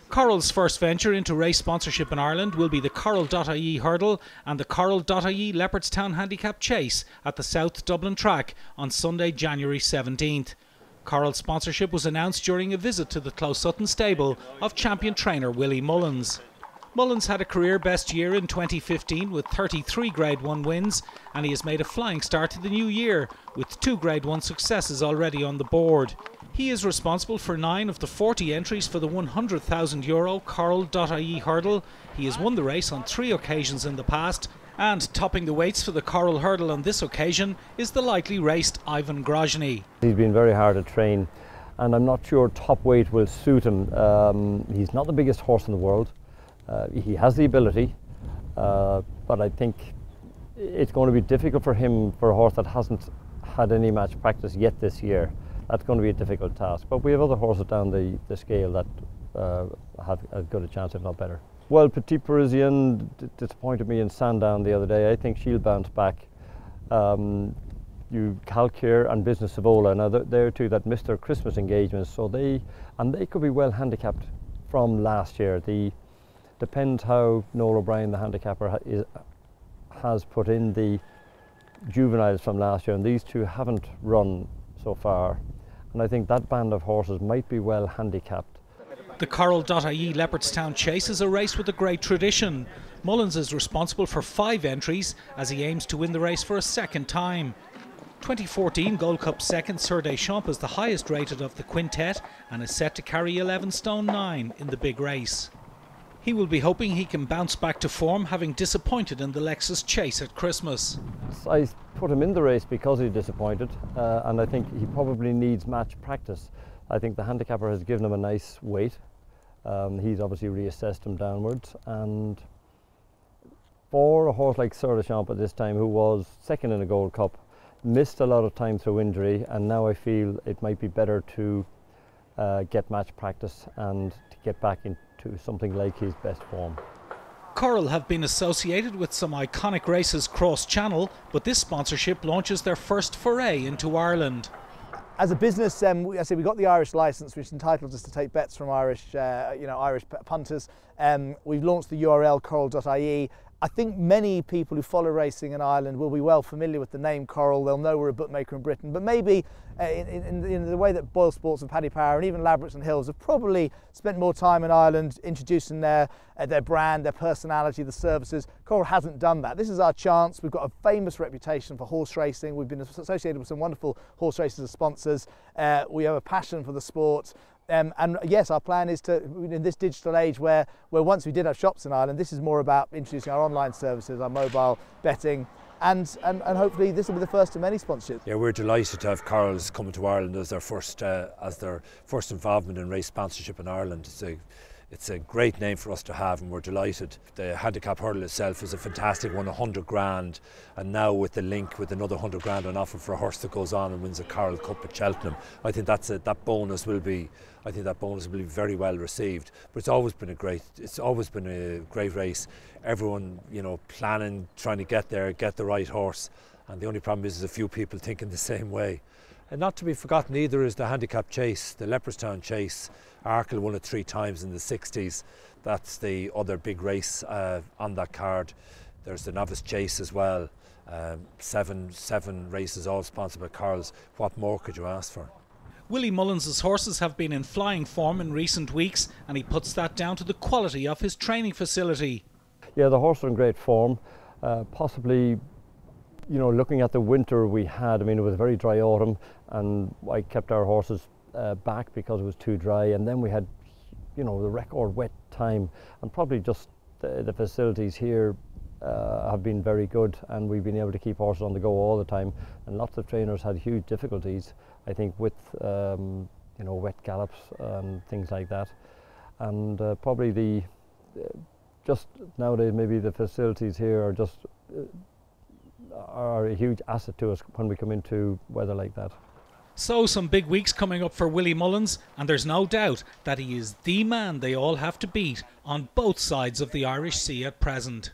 Coral's first venture into race sponsorship in Ireland will be the Coral.ie hurdle and the Coral.ie Leopardstown handicap chase at the South Dublin track on Sunday, January 17th. Coral sponsorship was announced during a visit to the Closutton stable of champion trainer Willie Mullins. Mullins had a career best year in 2015 with 33 Grade 1 wins, and he has made a flying start to the new year with 2 Grade 1 successes already on the board. He is responsible for 9 of the 40 entries for the €100,000 Coral.ie hurdle. He has won the race on 3 occasions in the past, and topping the weights for the Coral hurdle on this occasion is the lightly raced Ivan Grozny. He's been very hard to train, and I'm not sure top weight will suit him. He's not the biggest horse in the world. He has the ability, but I think it's going to be difficult for him, for a horse that hasn't had any match practice yet this year. That's going to be a difficult task. But we have other horses down the scale that have as good a chance, if not better. Well, Petit Parisien disappointed me in Sandown the other day. I think she'll bounce back. You Calcare and Business Savola, now they're two that missed their Christmas engagements, so they could be well handicapped from last year. Depends how Noel O'Brien, the handicapper, has put in the juveniles from last year, and these two haven't run so far, and I think that band of horses might be well handicapped. The Coral.ie Leopardstown Chase is a race with a great tradition. Mullins is responsible for 5 entries as he aims to win the race for a second time. 2014 Gold Cup second Sir Deschamps is the highest rated of the quintet and is set to carry 11 stone 9 in the big race. He will be hoping he can bounce back to form, having disappointed in the Lexus Chase at Christmas. I put him in the race because he disappointed, and I think he probably needs match practice. I think the handicapper has given him a nice weight. He's obviously reassessed him downwards, and for a horse like Sir Deschamps at this time, who was second in a Gold Cup, missed a lot of time through injury, and now I feel it might be better to get match practice and to get back into something like his best form. Coral have been associated with some iconic races cross-channel, but this sponsorship launches their first foray into Ireland. As a business, I say we got the Irish licence, which entitles us to take bets from Irish, Irish punters. We've launched the URL Coral.ie. I think many people who follow racing in Ireland will be well familiar with the name Coral. They'll know we're a bookmaker in Britain, but maybe in the way that Boyle Sports and Paddy Power and even Ladbrokes and Hills have probably spent more time in Ireland introducing their brand, their personality, the services. Coral hasn't done that. This is our chance. We've got a famous reputation for horse racing. We've been associated with some wonderful horse races as sponsors. We have a passion for the sport. And yes, our plan is to, in this digital age where once we did have shops in Ireland, this is more about introducing our online services, our mobile betting, and hopefully this will be the first of many sponsorships. Yeah, we're delighted to have Corals coming to Ireland as their first involvement in race sponsorship in Ireland. It's a great name for us to have, and we're delighted. The handicap hurdle itself is a fantastic one, 100 grand, and now with the link with another 100 grand on offer for a horse that goes on and wins a Coral Cup at Cheltenham, I think that bonus will be very well received. But it's always been a great race. Everyone, planning, trying to get there, get the right horse, and the only problem is there's a few people thinking the same way. And not to be forgotten either is the handicap chase, the Leopardstown Chase. Arkle won it 3 times in the 60s. That's the other big race on that card. There's the novice chase as well. 7 races, all sponsored by Corals. What more could you ask for? Willie Mullins' horses have been in flying form in recent weeks, and he puts that down to the quality of his training facility. Yeah, the horses are in great form. Possibly, looking at the winter we had, it was a very dry autumn, and I kept our horses back because it was too dry, and then we had the record wet time, and probably just the facilities here have been very good, and we've been able to keep horses on the go all the time, and lots of trainers had huge difficulties, I think, with wet gallops and things like that, and probably just nowadays maybe the facilities here are a huge asset to us when we come into weather like that. So some big weeks coming up for Willie Mullins, and there's no doubt that he is the man they all have to beat on both sides of the Irish Sea at present.